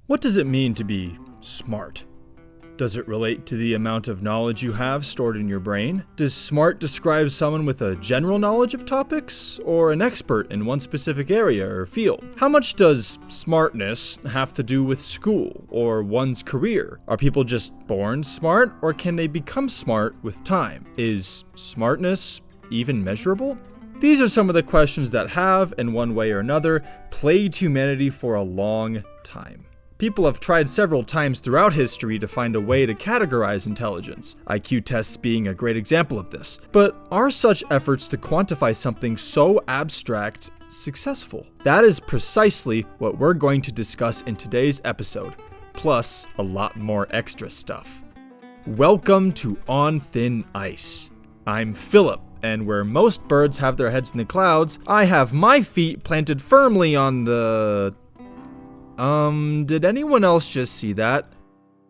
What does it mean to be smart? Does it relate to the amount of knowledge you have stored in your brain? Does smart describe someone with a general knowledge of topics, or an expert in one specific area or field? How much does smartness have to do with school or one's career? Are people just born smart, or can they become smart with time? Is smartness even measurable? These are some of the questions that have, in one way or another, plagued humanity for a long time. People have tried several times throughout history to find a way to categorize intelligence, IQ tests being a great example of this. But are such efforts to quantify something so abstract successful? That is precisely what we're going to discuss in today's episode, plus a lot more extra stuff. Welcome to On Thin Ice. I'm Philip, and where most birds have their heads in the clouds, I have my feet planted firmly on the... did anyone else just see that?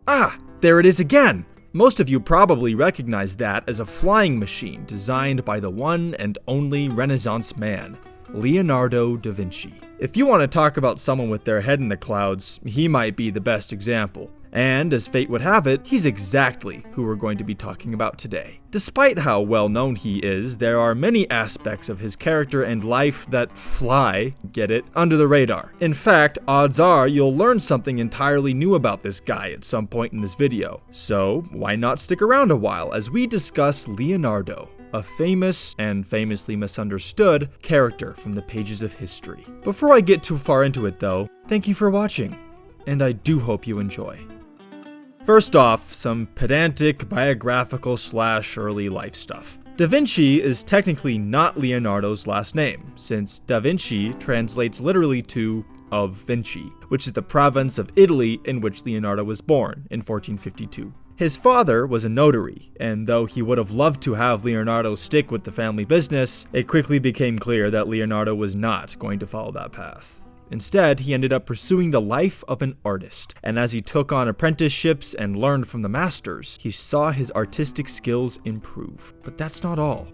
Ah, there it is again! Most of you probably recognize that as a flying machine designed by the one and only Renaissance man, Leonardo da Vinci. If you want to talk about someone with their head in the clouds, he might be the best example. And as fate would have it, he's exactly who we're going to be talking about today. Despite how well known he is, there are many aspects of his character and life that fly, get it, under the radar. In fact, odds are you'll learn something entirely new about this guy at some point in this video. So why not stick around a while as we discuss Leonardo, a famous and famously misunderstood character from the pages of history. Before I get too far into it though, thank you for watching, and I do hope you enjoy. First off, some pedantic biographical / early life stuff. Da Vinci is technically not Leonardo's last name, since Da Vinci translates literally to of Vinci, which is the province of Italy in which Leonardo was born in 1452. His father was a notary, and though he would have loved to have Leonardo stick with the family business, it quickly became clear that Leonardo was not going to follow that path. Instead, he ended up pursuing the life of an artist, and as he took on apprenticeships and learned from the masters, he saw his artistic skills improve. But that's not all.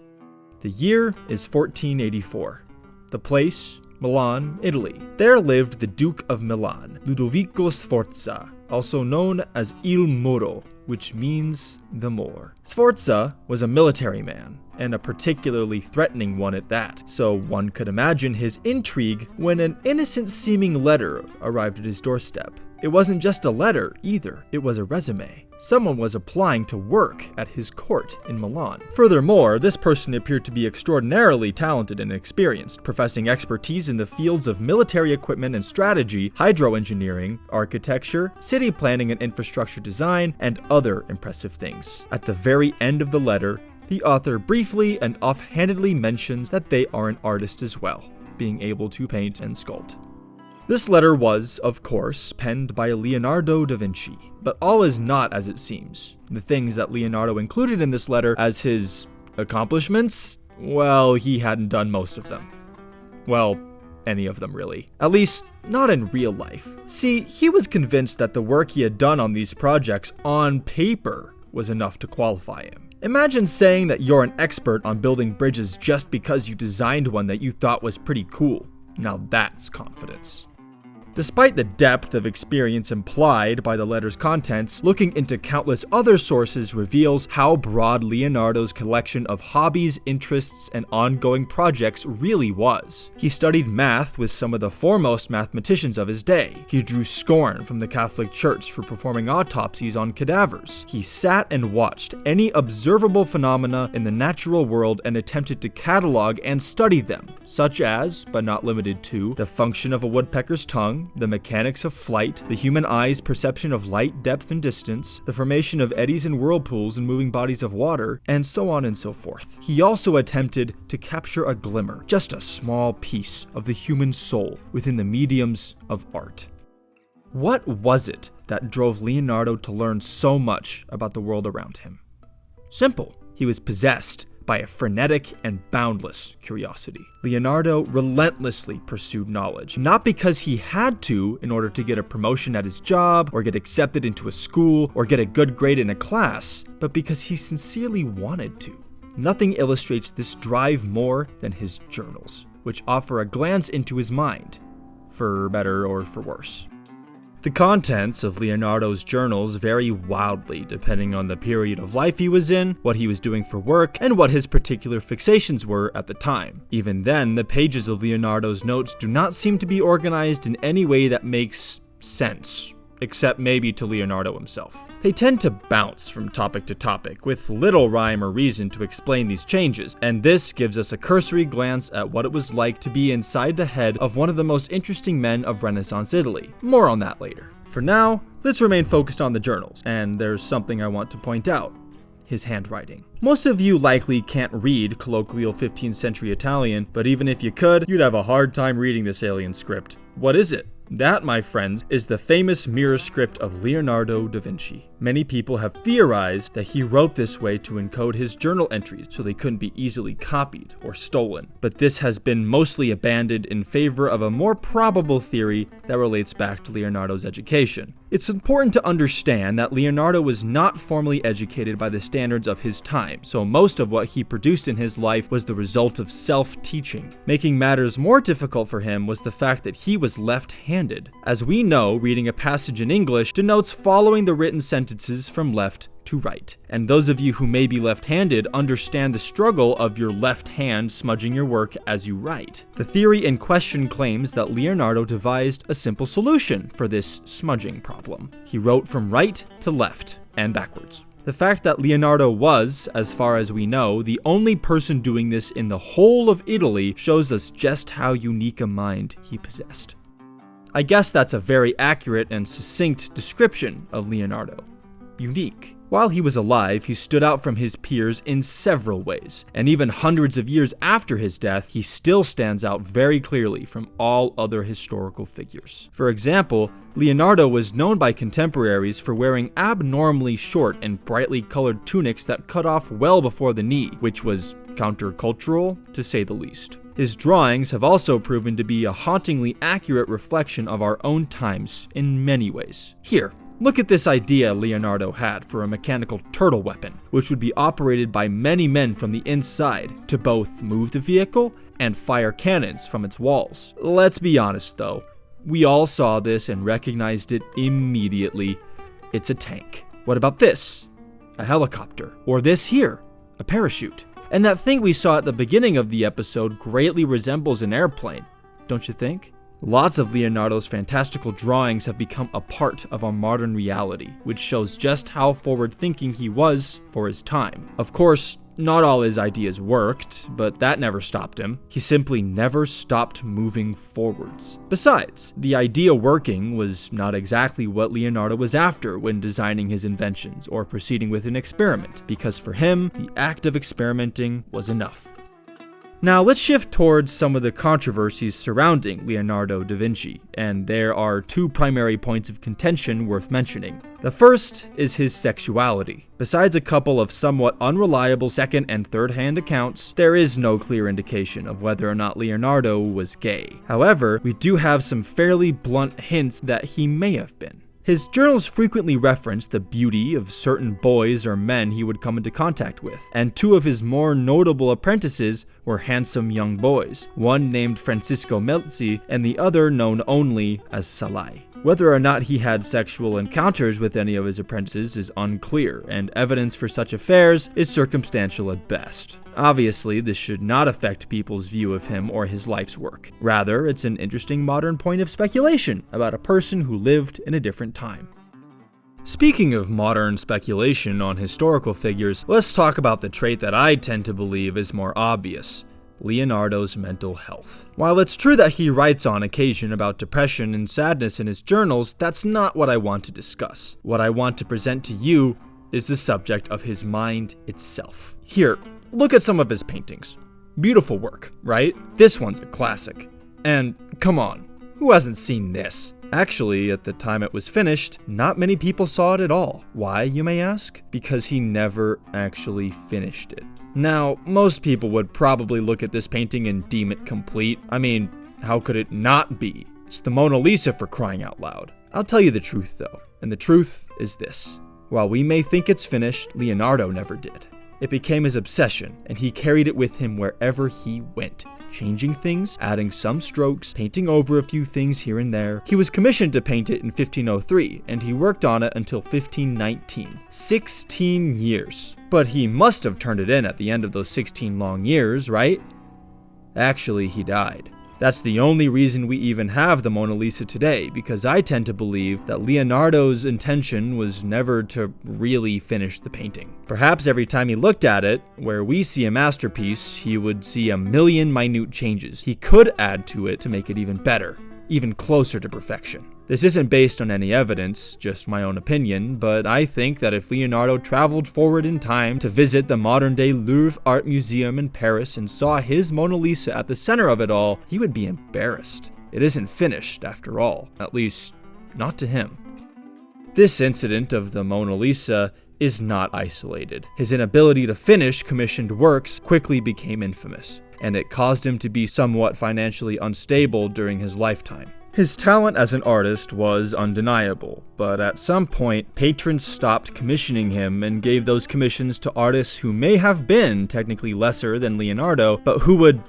The year is 1484. The place, Milan, Italy. There lived the Duke of Milan, Ludovico Sforza, also known as Il Moro, which means the Moor. Sforza was a military man, and a particularly threatening one at that, so one could imagine his intrigue when an innocent-seeming letter arrived at his doorstep. It wasn't just a letter, either. It was a resume. Someone was applying to work at his court in Milan. Furthermore, this person appeared to be extraordinarily talented and experienced, professing expertise in the fields of military equipment and strategy, hydroengineering, architecture, city planning and infrastructure design, and other impressive things. At the very end of the letter, the author briefly and offhandedly mentions that they are an artist as well, being able to paint and sculpt. This letter was, of course, penned by Leonardo da Vinci, but all is not as it seems. The things that Leonardo included in this letter as his accomplishments, well, he hadn't done most of them. Well, any of them really. At least, not in real life. See, he was convinced that the work he had done on these projects on paper was enough to qualify him. Imagine saying that you're an expert on building bridges just because you designed one that you thought was pretty cool. Now that's confidence. Despite the depth of experience implied by the letter's contents, looking into countless other sources reveals how broad Leonardo's collection of hobbies, interests, and ongoing projects really was. He studied math with some of the foremost mathematicians of his day. He drew scorn from the Catholic Church for performing autopsies on cadavers. He sat and watched any observable phenomena in the natural world and attempted to catalog and study them, such as, but not limited to, the function of a woodpecker's tongue, the mechanics of flight, the human eye's perception of light, depth, and distance, the formation of eddies and whirlpools in moving bodies of water, and so on and so forth. He also attempted to capture a glimmer, just a small piece of the human soul within the mediums of art. What was it that drove Leonardo to learn so much about the world around him? Simple. He was possessed by a frenetic and boundless curiosity. Leonardo relentlessly pursued knowledge, not because he had to in order to get a promotion at his job, or get accepted into a school, or get a good grade in a class, but because he sincerely wanted to. Nothing illustrates this drive more than his journals, which offer a glance into his mind, for better or for worse. The contents of Leonardo's journals vary wildly depending on the period of life he was in, what he was doing for work, and what his particular fixations were at the time. Even then, the pages of Leonardo's notes do not seem to be organized in any way that makes sense, except maybe to Leonardo himself. They tend to bounce from topic to topic, with little rhyme or reason to explain these changes, and this gives us a cursory glance at what it was like to be inside the head of one of the most interesting men of Renaissance Italy. More on that later. For now, let's remain focused on the journals, and there's something I want to point out. His handwriting. Most of you likely can't read colloquial 15th century Italian, but even if you could, you'd have a hard time reading this alien script. What is it? That, my friends, is the famous mirror script of Leonardo da Vinci. Many people have theorized that he wrote this way to encode his journal entries so they couldn't be easily copied or stolen, but this has been mostly abandoned in favor of a more probable theory that relates back to Leonardo's education. It's important to understand that Leonardo was not formally educated by the standards of his time, so most of what he produced in his life was the result of self-teaching. Making matters more difficult for him was the fact that he was left-handed. As we know, reading a passage in English denotes following the written sentences from left to right. And those of you who may be left-handed understand the struggle of your left hand smudging your work as you write. The theory in question claims that Leonardo devised a simple solution for this smudging problem. He wrote from right to left and backwards. The fact that Leonardo was, as far as we know, the only person doing this in the whole of Italy shows us just how unique a mind he possessed. I guess that's a very accurate and succinct description of Leonardo. Unique. While he was alive, he stood out from his peers in several ways, and even hundreds of years after his death, he still stands out very clearly from all other historical figures. For example, Leonardo was known by contemporaries for wearing abnormally short and brightly colored tunics that cut off well before the knee, which was countercultural, to say the least. His drawings have also proven to be a hauntingly accurate reflection of our own times in many ways. Here, look at this idea Leonardo had for a mechanical turtle weapon, which would be operated by many men from the inside to both move the vehicle and fire cannons from its walls. Let's be honest though, we all saw this and recognized it immediately. It's a tank. What about this? A helicopter. Or this here, a parachute. And that thing we saw at the beginning of the episode greatly resembles an airplane, don't you think? Lots of Leonardo's fantastical drawings have become a part of our modern reality, which shows just how forward-thinking he was for his time. Of course, not all his ideas worked, but that never stopped him. He simply never stopped moving forwards. Besides, the idea working was not exactly what Leonardo was after when designing his inventions or proceeding with an experiment, because for him, the act of experimenting was enough. Now let's shift towards some of the controversies surrounding Leonardo da Vinci, and there are two primary points of contention worth mentioning. The first is his sexuality. Besides a couple of somewhat unreliable second and third-hand accounts, there is no clear indication of whether or not Leonardo was gay. However, we do have some fairly blunt hints that he may have been. His journals frequently reference the beauty of certain boys or men he would come into contact with, and two of his more notable apprentices were handsome young boys, one named Francisco Melzi and the other known only as Salai. Whether or not he had sexual encounters with any of his apprentices is unclear, and evidence for such affairs is circumstantial at best. Obviously, this should not affect people's view of him or his life's work. Rather, it's an interesting modern point of speculation about a person who lived in a different time. Speaking of modern speculation on historical figures, let's talk about the trait that I tend to believe is more obvious: Leonardo's mental health. While it's true that he writes on occasion about depression and sadness in his journals, that's not what I want to discuss. What I want to present to you is the subject of his mind itself. Here, look at some of his paintings. Beautiful work, right? This one's a classic. And come on, who hasn't seen this? Actually, at the time it was finished, not many people saw it at all. Why, you may ask? Because he never actually finished it. Now, most people would probably look at this painting and deem it complete. I mean, how could it not be? It's the Mona Lisa, for crying out loud. I'll tell you the truth though, and the truth is this. While we may think it's finished, Leonardo never did. It became his obsession, and he carried it with him wherever he went, changing things, adding some strokes, painting over a few things here and there. He was commissioned to paint it in 1503, and he worked on it until 1519. 16 years. But he must have turned it in at the end of those 16 long years, right? Actually, he died. That's the only reason we even have the Mona Lisa today, because I tend to believe that Leonardo's intention was never to really finish the painting. Perhaps every time he looked at it, where we see a masterpiece, he would see a million minute changes he could add to it to make it even better, even closer to perfection. This isn't based on any evidence, just my own opinion, but I think that if Leonardo traveled forward in time to visit the modern-day Louvre Art Museum in Paris and saw his Mona Lisa at the center of it all, he would be embarrassed. It isn't finished, after all, at least, not to him. This incident of the Mona Lisa is not isolated. His inability to finish commissioned works quickly became infamous, and it caused him to be somewhat financially unstable during his lifetime. His talent as an artist was undeniable, but at some point, patrons stopped commissioning him and gave those commissions to artists who may have been technically lesser than Leonardo, but who would,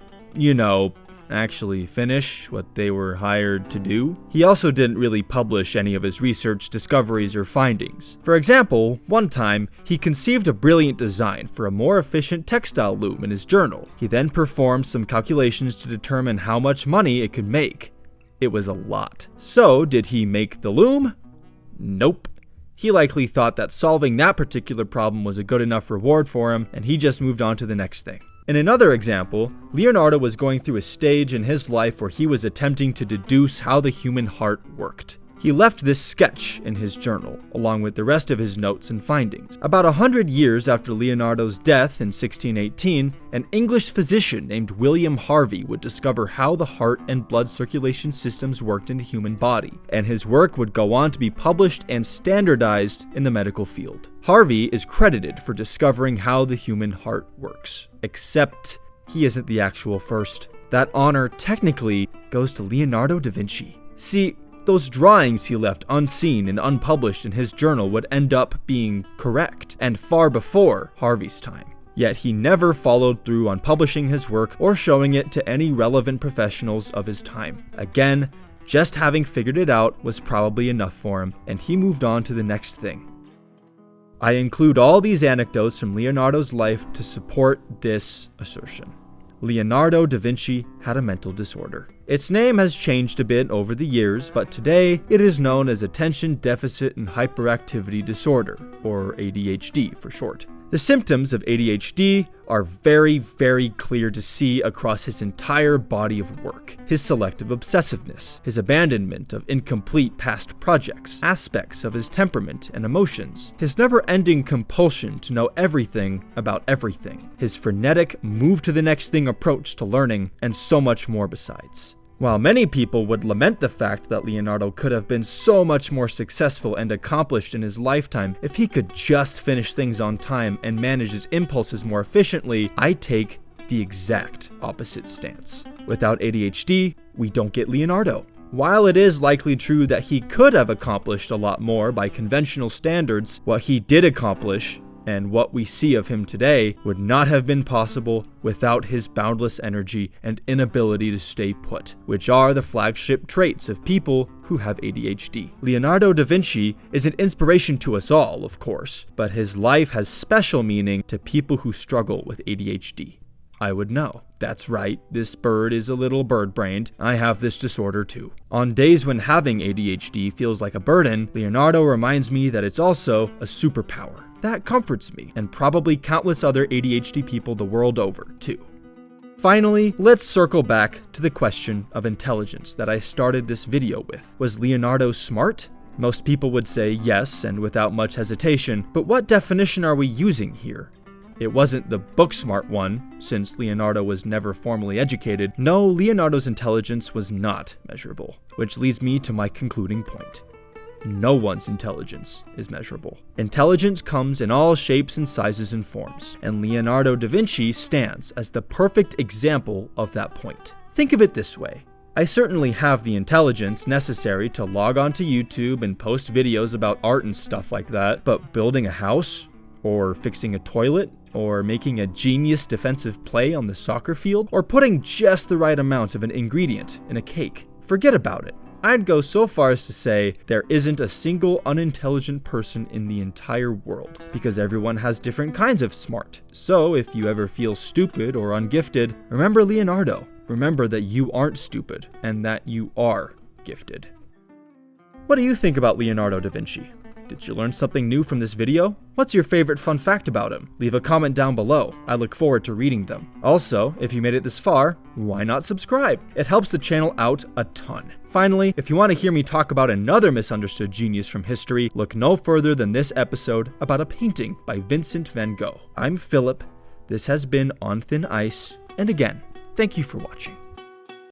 actually finish what they were hired to do. He also didn't really publish any of his research discoveries or findings. For example, one time, he conceived a brilliant design for a more efficient textile loom in his journal. He then performed some calculations to determine how much money it could make. It was a lot. So, did he make the loom? Nope. He likely thought that solving that particular problem was a good enough reward for him, and he just moved on to the next thing. In another example, Leonardo was going through a stage in his life where he was attempting to deduce how the human heart worked. He left this sketch in his journal, along with the rest of his notes and findings. About 100 years after Leonardo's death in 1618, an English physician named William Harvey would discover how the heart and blood circulation systems worked in the human body, and his work would go on to be published and standardized in the medical field. Harvey is credited for discovering how the human heart works, except he isn't the actual first. That honor technically goes to Leonardo da Vinci. See, those drawings he left unseen and unpublished in his journal would end up being correct, and far before Harvey's time. Yet he never followed through on publishing his work or showing it to any relevant professionals of his time. Again, just having figured it out was probably enough for him, and he moved on to the next thing. I include all these anecdotes from Leonardo's life to support this assertion. Leonardo da Vinci had a mental disorder. Its name has changed a bit over the years, but today it is known as Attention Deficit and Hyperactivity Disorder, or ADHD for short. The symptoms of ADHD are very, very clear to see across his entire body of work. His selective obsessiveness, his abandonment of incomplete past projects, aspects of his temperament and emotions, his never-ending compulsion to know everything about everything, his frenetic move to the next thing approach to learning, and so much more besides. While many people would lament the fact that Leonardo could have been so much more successful and accomplished in his lifetime if he could just finish things on time and manage his impulses more efficiently, I take the exact opposite stance. Without ADHD, we don't get Leonardo. While it is likely true that he could have accomplished a lot more by conventional standards, what he did accomplish and what we see of him today would not have been possible without his boundless energy and inability to stay put, which are the flagship traits of people who have ADHD. Leonardo da Vinci is an inspiration to us all, of course, but his life has special meaning to people who struggle with ADHD. I would know. That's right, this bird is a little bird-brained. I have this disorder too. On days when having ADHD feels like a burden, Leonardo reminds me that it's also a superpower. That comforts me, and probably countless other ADHD people the world over, too. Finally, let's circle back to the question of intelligence that I started this video with. Was Leonardo smart? Most people would say yes, and without much hesitation, but what definition are we using here? It wasn't the book-smart one, since Leonardo was never formally educated. No, Leonardo's intelligence was not measurable, which leads me to my concluding point. No one's intelligence is measurable. Intelligence comes in all shapes and sizes and forms, and Leonardo da Vinci stands as the perfect example of that point. Think of it this way. I certainly have the intelligence necessary to log onto YouTube and post videos about art and stuff like that, but building a house, or fixing a toilet, or making a genius defensive play on the soccer field, or putting just the right amount of an ingredient in a cake. Forget about it. I'd go so far as to say there isn't a single unintelligent person in the entire world, because everyone has different kinds of smart. So if you ever feel stupid or ungifted, remember Leonardo. Remember that you aren't stupid and that you are gifted. What do you think about Leonardo da Vinci? Did you learn something new from this video? What's your favorite fun fact about him? Leave a comment down below. I look forward to reading them. Also, if you made it this far, why not subscribe? It helps the channel out a ton. Finally, if you want to hear me talk about another misunderstood genius from history, look no further than this episode about a painting by Vincent van Gogh. I'm Philip. This has been On Thin Ice, and again, thank you for watching.